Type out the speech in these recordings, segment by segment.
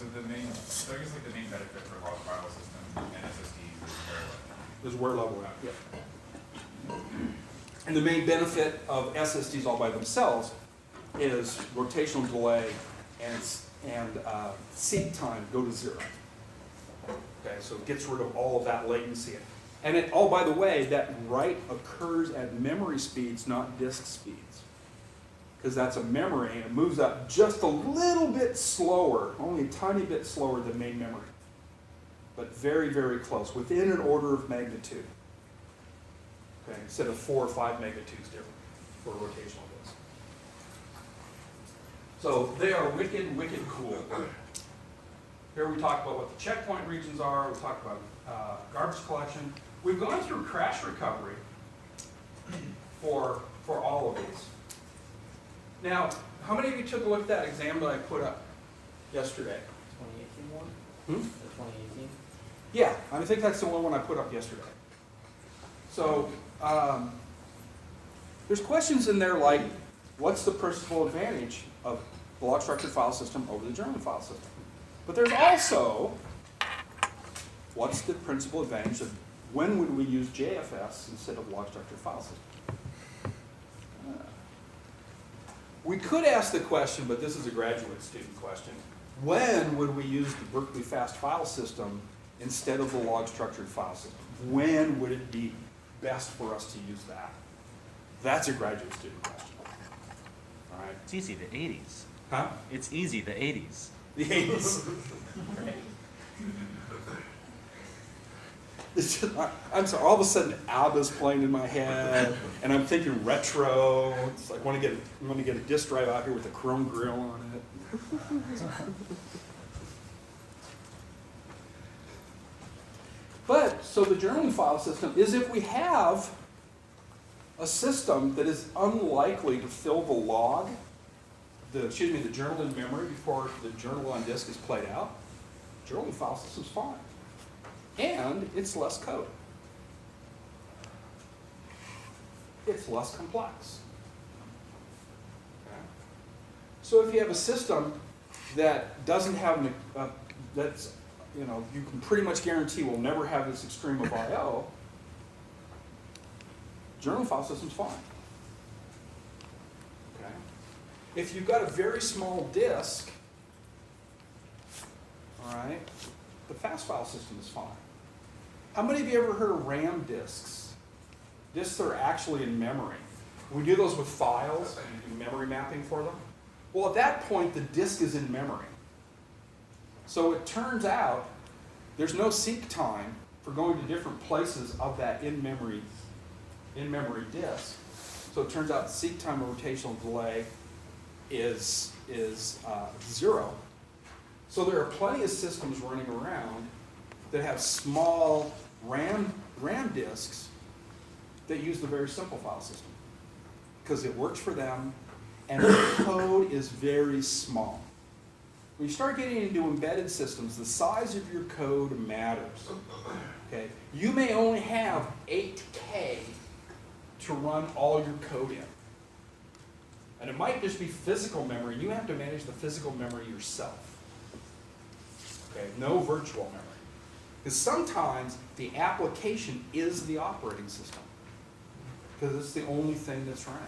So I guess like the main benefit for log file system and SSDs Is wear level out. Yeah. And the main benefit of SSDs all by themselves is rotational delay and seek time go to 0. Okay, so it gets rid of all of that latency. And it, oh, by the way, that write occurs at memory speeds, not disk speeds. Because that's a memory, and it moves up just a little bit slower, only a tiny bit slower than main memory. But very, very close, within an order of magnitude. Okay, instead of 4 or 5 magnitudes different for a rotational disk. So they are wicked, wicked cool. Here we talk about what the checkpoint regions are, we talk about garbage collection. We've gone through crash recovery for all of these. Now, how many of you took a look at that exam that I put up yesterday? 2018 one? Hmm? The 2018? Yeah, I think that's the one I put up yesterday. So, there's questions in there like, what's the principal advantage of the log structured file system over the journaling file system? But there's also, what's the principal advantage of when would we use JFS instead of log structured file system? We could ask the question, but this is a graduate student question. When would we use the Berkeley Fast File System instead of the log structured file system? When would it be best for us to use that? That's a graduate student question. All right. It's easy, the 80s. Huh? It's easy, the 80s. The 80s. It's just, I'm sorry, all of a sudden ABBA's playing in my head, and I'm thinking retro. It's like I want to get a disk drive out here with a chrome grill on it. But, so the journaling file system is if we have a system that is unlikely to fill the log, the journal in memory before the journal on disk is played out, journaling file system's fine. And it's less code. It's less complex. Okay? So if you have a system that doesn't have, that's, you know, you can pretty much guarantee will never have this extreme of I/O, journaling file system's fine. Okay? If you've got a very small disk, all right, the fast file system is fine. How many of you ever heard of RAM disks? Disks that are actually in memory. We do those with files and do memory mapping for them. Well, at that point, the disk is in memory. So it turns out there's no seek time for going to different places of that in-memory disk. So it turns out seek time or rotational delay is 0. So there are plenty of systems running around that have small RAM disks that use the very simple file system because it works for them and the code is very small. When you start getting into embedded systems, the size of your code matters. Okay? You may only have 8K to run all your code in. And it might just be physical memory. You have to manage the physical memory yourself. Okay? No virtual memory. Because sometimes the application is the operating system. Because it's the only thing that's running.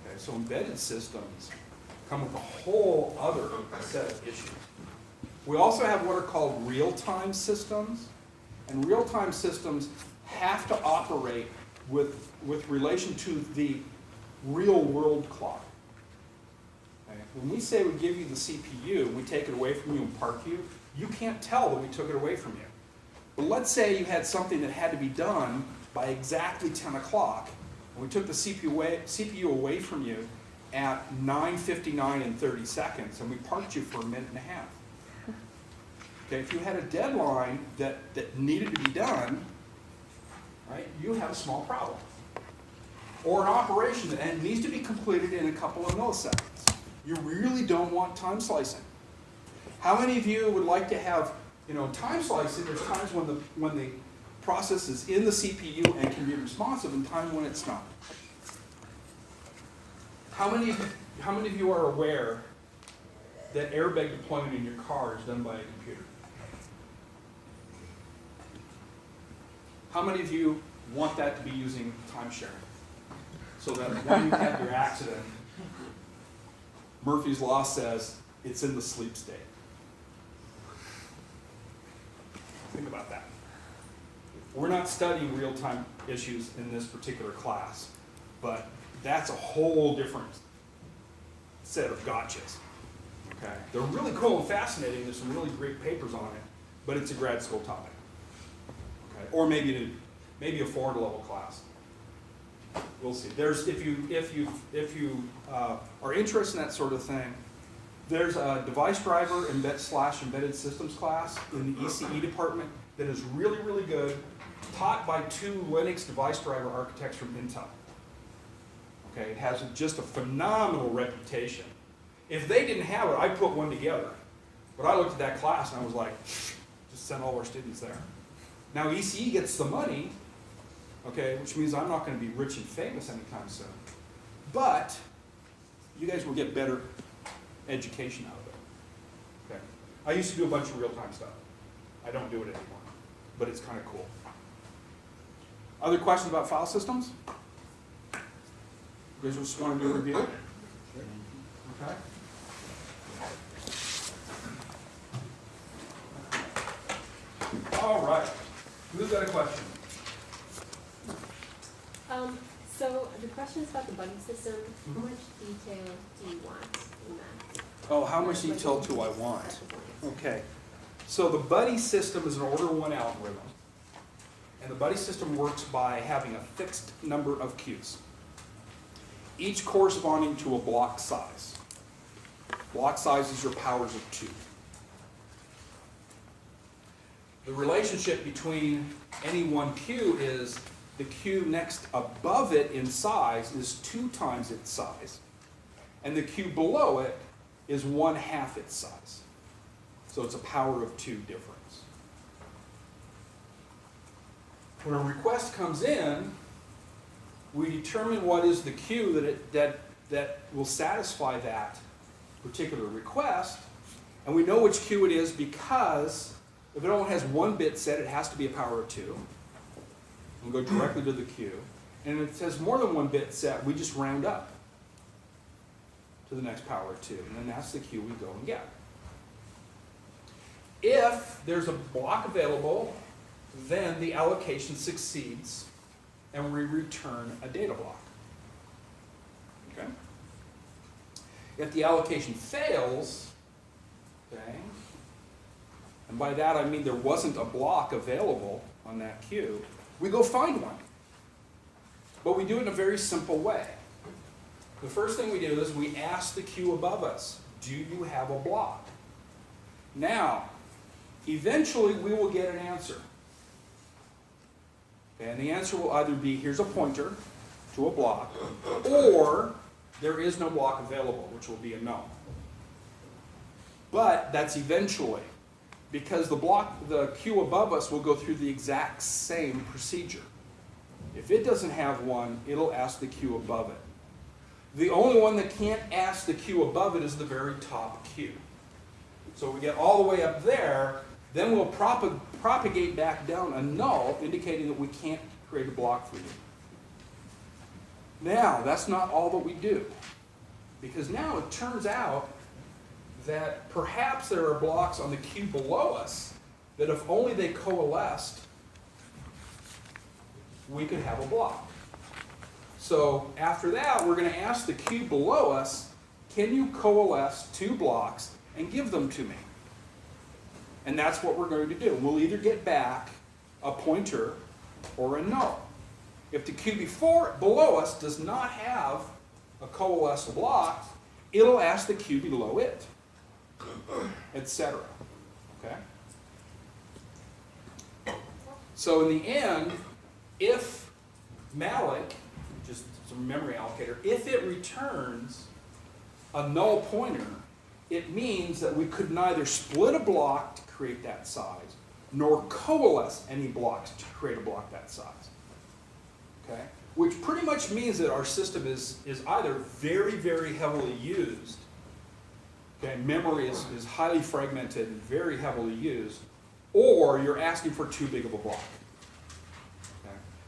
Okay, so embedded systems come with a whole other set of issues. We also have what are called real-time systems. And real-time systems have to operate with relation to the real-world clock. Okay? When we say we give you the CPU, we take it away from you and park you, you can't tell that we took it away from you. But let's say you had something that had to be done by exactly 10 o'clock, and we took the CPU away from you at 9:59 and 30 seconds, and we parked you for a minute and a half. Okay, if you had a deadline that needed to be done, right, you have a small problem. Or an operation that needs to be completed in a couple of milliseconds. You really don't want time slicing. How many of you would like to have, time slicing? There's times when the process is in the CPU and can be responsive, and time when it's not. How many of you are aware that airbag deployment in your car is done by a computer? How many of you want that to be using time sharing? So that when you have your accident, Murphy's Law says it's in the sleep state. Think about that. We're not studying real-time issues in this particular class, but that's a whole different set of gotchas. Okay? They're really cool and fascinating. There's some really great papers on it, but it's a grad school topic. Okay? Or maybe a forward level class. We'll see. There's if you are interested in that sort of thing, there's a device driver embedded systems class in the ECE department that is really, really good, taught by two Linux device driver architects from Intel. Okay, it has just a phenomenal reputation. If they didn't have it, I'd put one together. But I looked at that class and I was like, just send all our students there. Now ECE gets the money, okay, which means I'm not going to be rich and famous anytime soon. But you guys will get better education out of it. Okay. I used to do a bunch of real-time stuff. I don't do it anymore, but it's kind of cool. Other questions about file systems? You guys just want to do a review? Okay. All right. Who's got a question? So the question is about the buddy system. How much detail do you want in that? Oh, how much detail do I want? Okay. So the buddy system is an order one algorithm. And the buddy system works by having a fixed number of queues, each corresponding to a block size. Block size is your powers of 2. The relationship between any one queue is the queue next above it in size is 2 times its size, and the queue below it is 1/2 its size. So it's a power of 2 difference. When a request comes in, we determine what is the queue that will satisfy that particular request, and we know which queue it is because if it only has 1 bit set, it has to be a power of 2. And go directly to the queue. And if it says more than 1 bit set, we just round up to the next power of 2. And then that's the queue we go and get. If there's a block available, then the allocation succeeds and we return a data block. Okay? If the allocation fails, okay, and by that I mean there wasn't a block available on that queue, we go find one. But we do it in a very simple way. The first thing we do is we ask the queue above us, do you have a block? Now, eventually we will get an answer. Okay, and the answer will either be, here's a pointer to a block, or there is no block available, which will be a no. But that's eventually, because the queue above us will go through the exact same procedure. If it doesn't have one, it'll ask the queue above it. The only one that can't ask the queue above it is the very top queue. So we get all the way up there, then we'll propagate back down a null, indicating that we can't create a block for you. Now, that's not all that we do, because now it turns out that perhaps there are blocks on the queue below us that if only they coalesced, we could have a block. So after that, we're going to ask the queue below us, can you coalesce 2 blocks and give them to me? And that's what we're going to do. We'll either get back a pointer or a null. If the queue below us does not have a coalesced block, it'll ask the queue below it, etc. Okay? So in the end, if malloc, just some memory allocator, if it returns a null pointer, it means that we could neither split a block to create that size, nor coalesce any blocks to create a block that size. Okay? Which pretty much means that our system is either very, very heavily used, Okay, memory is highly fragmented and very heavily used, or you're asking for too big of a block.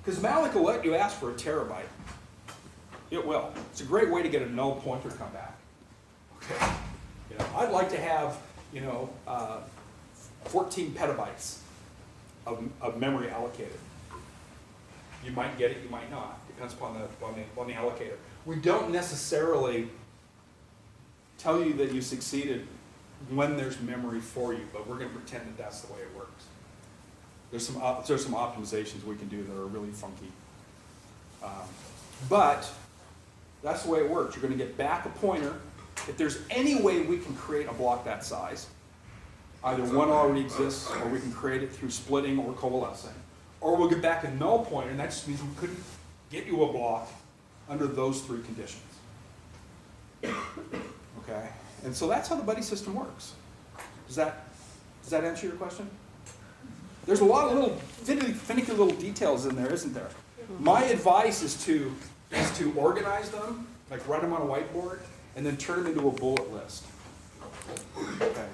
Because Malik will let you ask for a terabyte. It will. It's a great way to get a null pointer come back. Okay. You know, I'd like to have, 14 petabytes of memory allocated. You might get it, you might not. Depends upon the allocator. We don't necessarily tell you that you succeeded when there's memory for you, but we're going to pretend that that's the way it works. There's some optimizations we can do that are really funky. But that's the way it works. You're going to get back a pointer. If there's any way we can create a block that size, either one already exists, or we can create it through splitting or coalescing, or we'll get back a null pointer, and that just means we couldn't get you a block under those three conditions. Okay? And so that's how the buddy system works. Does that answer your question? There's a lot of little finicky little details in there, isn't there? My advice is to organize them, like write them on a whiteboard, and then turn them into a bullet list. Okay.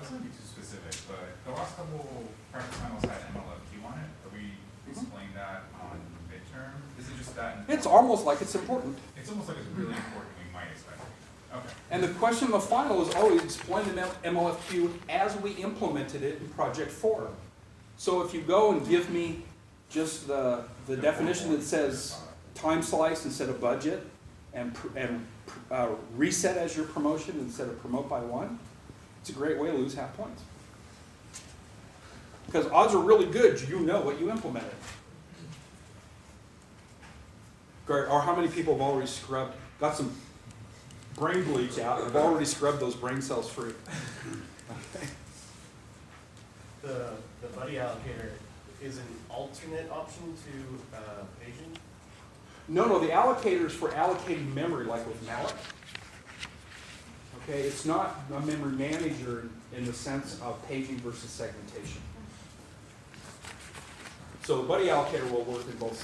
This might be too specific, but the last couple practice finals had MLFQ on it. Have we explained that on midterm? Is it just that? It's almost like it's important. It's almost like it's really important. We might expect it. Okay. And the question in the final is always explain the MLFQ as we implemented it in Project 4. So if you go and give me just the definition that says time slice instead of budget, and reset as your promotion instead of promote by 1, it's a great way to lose half points. Because odds are really good, you know what you implemented. Or how many people have already got some brain bleach out, and have already scrubbed those brain cells free? Okay. The buddy allocator is an alternate option to paging? No, the allocator is for allocating memory, like with malloc. Okay, it's not a memory manager in the sense of paging versus segmentation. So the buddy allocator will work in both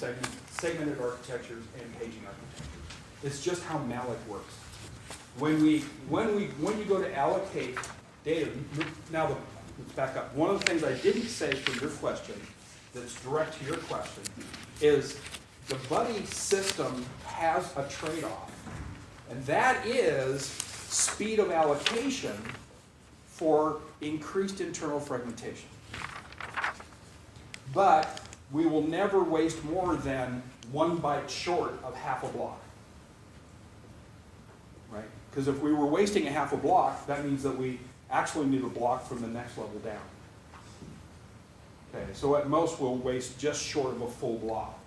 segmented architectures and paging architectures. It's just how malloc works. When you go to allocate data, now let's back up. One of the things I didn't say from your question, that's direct to your question, is the buddy system has a trade-off, and that is speed of allocation for increased internal fragmentation. But we will never waste more than 1 byte short of half a block. Right? Because if we were wasting a half a block, that means that we actually need a block from the next level down. Okay, so at most we'll waste just short of a full block.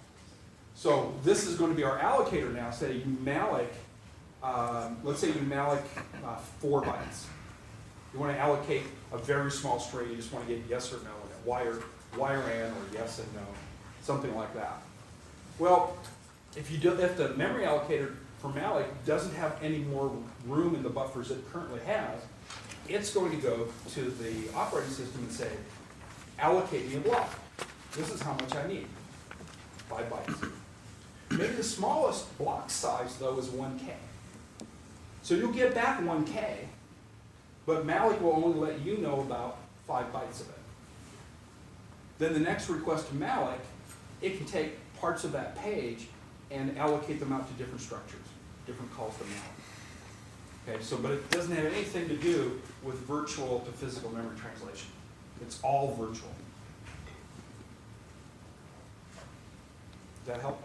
So this is going to be our allocator now. Say you malloc, let's say you malloc 4 bytes. You want to allocate a very small string. You just want to get yes or no, and wire and or yes and no, something like that. Well, if the memory allocator for malloc doesn't have any more room in the buffers it currently has, it's going to go to the operating system and say, allocate me a block. This is how much I need, 5 bytes. Maybe the smallest block size, though, is 1K. So you'll get back 1K, but malloc will only let you know about 5 bytes of it. Then the next request to malloc, it can take parts of that page and allocate them out to different structures, different calls to malloc. Okay, but it doesn't have anything to do with virtual to physical memory translation. It's all virtual. Does that help?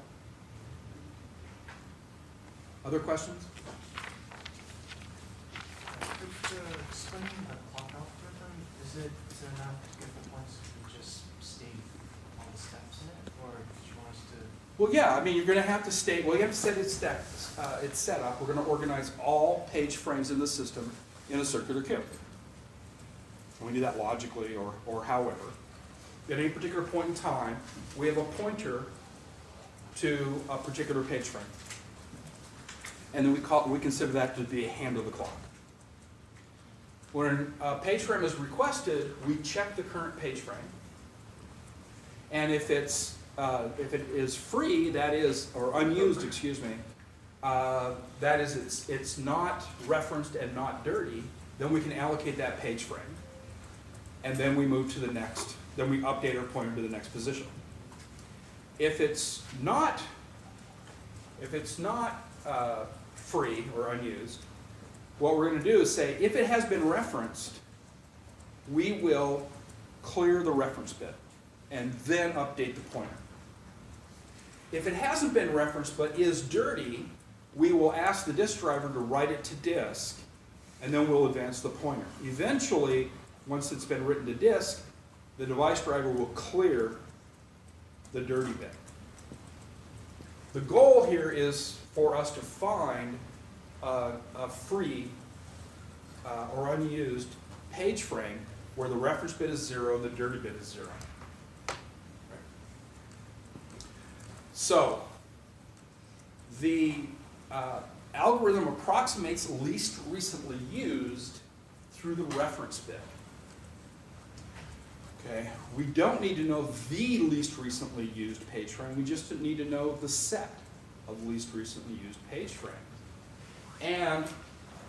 Other questions? Explaining the clock algorithm, is it enough to get the points to just state all the steps in it, or do you want us to? Well, yeah. I mean, you're going to have to state. Well, you have to set its steps. It's set up. We're going to organize all page frames in the system in a circular queue. And we do that logically, or however. At any particular point in time, we have a pointer to a particular page frame. And then we consider that to be a hand of the clock. When a page frame is requested, we check the current page frame. And if it is free, that is, or unused, excuse me, that is, it's not referenced and not dirty, then we can allocate that page frame. And then we move to the next, then we update our pointer to the next position. If it's not free or unused, what we're going to do is say, if it has been referenced, we will clear the reference bit and then update the pointer. If it hasn't been referenced but is dirty, we will ask the disk driver to write it to disk, and then we'll advance the pointer. Eventually, once it's been written to disk, the device driver will clear the dirty bit. The goal here is for us to find a free or unused page frame where the reference bit is 0 and the dirty bit is 0. So, the algorithm approximates least recently used through the reference bit. Okay, we don't need to know the least recently used page frame, we just need to know the set of least recently used page frames. And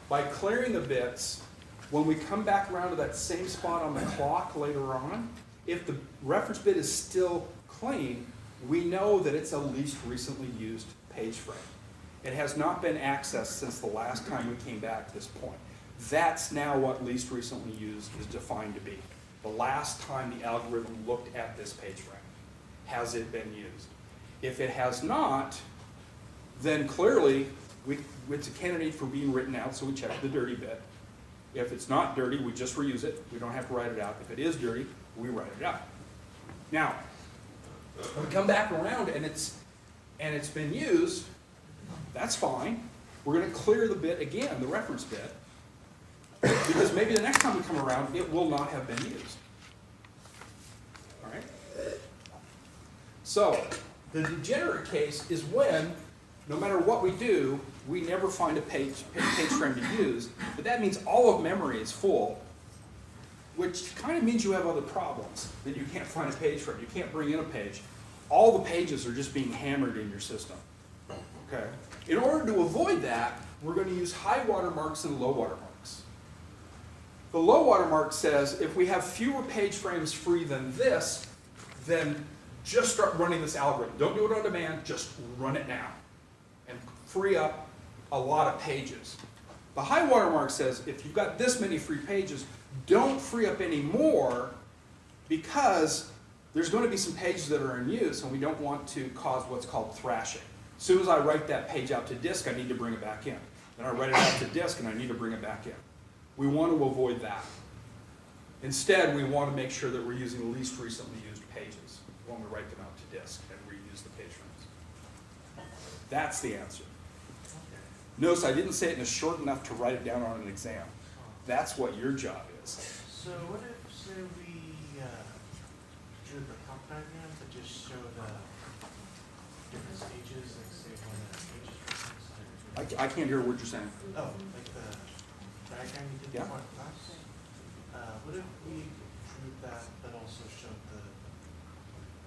by clearing the bits, when we come back around to that same spot on the clock later on, if the reference bit is still clean, we know that it's a least recently used page frame. It has not been accessed since the last time we came back to this point. That's now what least recently used is defined to be. The last time the algorithm looked at this page frame. Has it been used? If it has not, then clearly it's a candidate for being written out, so we check the dirty bit. If it's not dirty, we just reuse it. We don't have to write it out. If it is dirty, we write it out. Now, when we come back around and it's been used, that's fine. We're going to clear the bit again, the reference bit, because maybe the next time we come around, it will not have been used. All right? So, the degenerate case is when, no matter what we do, we never find a page frame to use, but that means all of memory is full, which kind of means you have other problems, that you can't find a page frame, you can't bring in a page. All the pages are just being hammered in your system. Okay? In order to avoid that, we're going to use high water marks and low water marks. The low water mark says if we have fewer page frames free than this, then just start running this algorithm. Don't do it on demand, just run it now. And free up a lot of pages. The high water mark says if you've got this many free pages, don't free up any more because there's going to be some pages that are in use and we don't want to cause what's called thrashing. As soon as I write that page out to disk, I need to bring it back in. Then I write it out to disk and I need to bring it back in. We want to avoid that. Instead, we want to make sure that we're using the least recently used pages when we write them out to disk and reuse the page frames. That's the answer. Notice I didn't say it in a short enough to write it down on an exam. That's what your job is. So what if, say, we drew the clock diagram that just showed different stages, like say when the page is referenced? I can't hear what you're saying. Oh, like the diagram you did Yeah. before in class? What if we drew that also showed the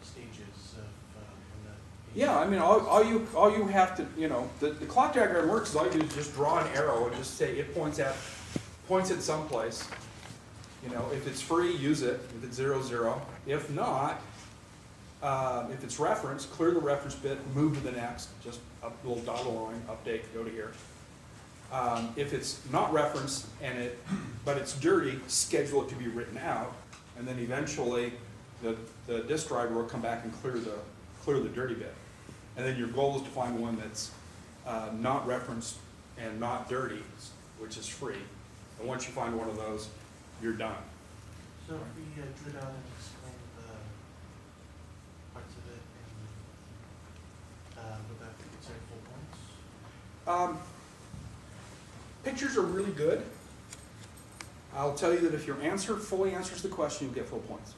stages of when the page Yeah, I mean, all you have to, the clock diagram works is all you do is just draw an arrow and just say it points at someplace. If it's free, use it. If it's 0, 0. If not, if it's referenced, clear the reference bit, move to the next, just a little dotted line, update, go to here. If it's not referenced but it's dirty, schedule it to be written out, and then eventually the disk driver will come back and clear the dirty bit. And then your goal is to find one that's not referenced and not dirty, which is free. And once you find one of those, you're done. So if we drew it out and explained the parts of it, and would that be considered full points? Pictures are really good. I'll tell you that if your answer fully answers the question, you'll get full points.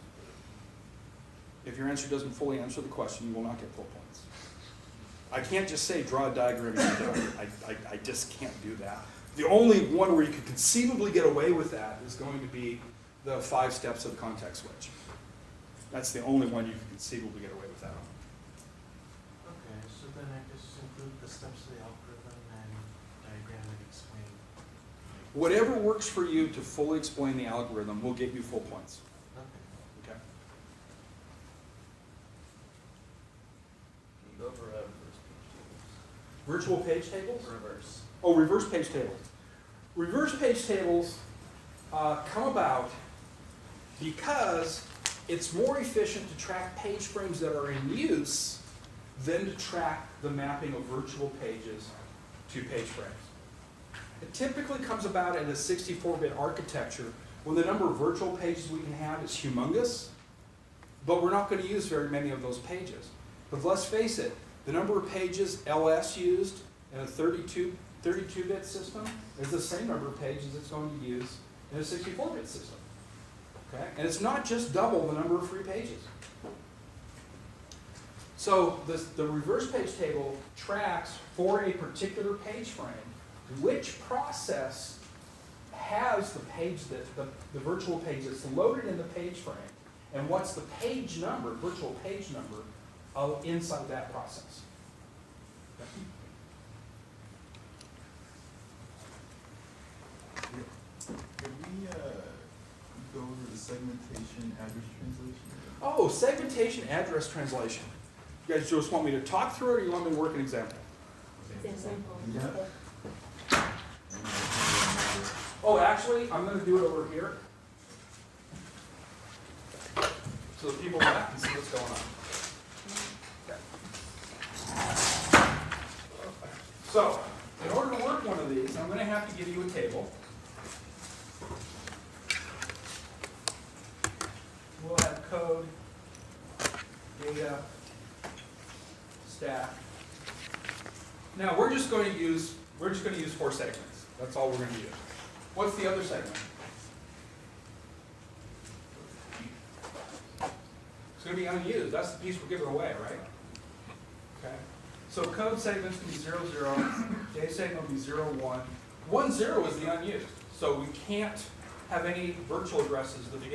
If your answer doesn't fully answer the question, you will not get full points. I can't just say draw a diagram and you're done. I just can't do that. The only one where you could conceivably get away with that is going to be the 5 steps of the context switch. That's the only one you can conceivably get away with that on. Okay, so then I guess include the steps of the algorithm Whatever works for you to fully explain the algorithm will get you full points. Okay. Okay. Can you go over Virtual page tables? reverse? Oh, reverse page tables. Reverse page tables come about because it's more efficient to track page frames that are in use than to track the mapping of virtual pages to page frames. It typically comes about in a 64-bit architecture when the number of virtual pages we can have is humongous, but we're not going to use very many of those pages. But let's face it, the number of pages LS used in a 32-bit system is the same number of pages it's going to use in a 64-bit system. Okay? And it's not just double the number of free pages. So the reverse page table tracks for a particular page frame which process has the page that the virtual page that's loaded in the page frame, and what's the page number, virtual page number, inside that process. Could we go over the segmentation address translation? Oh, segmentation address translation. You guys just want me to talk through it, or you want me to work an example? Example. Yeah. Oh, actually, I'm going to do it over here, so the people back can see what's going on. Okay. So, in order to work one of these, I'm going to have to give you a table. We'll have code, data, stack. Now we're just going to use 4 segments. That's all we're going to use. What's the other segment? It's going to be unused. That's the piece we're giving away, right? Okay. So code segments can be 0, 0. Data segment will be 0, 1. 1, 0 is the unused. So we can't have any virtual addresses that begin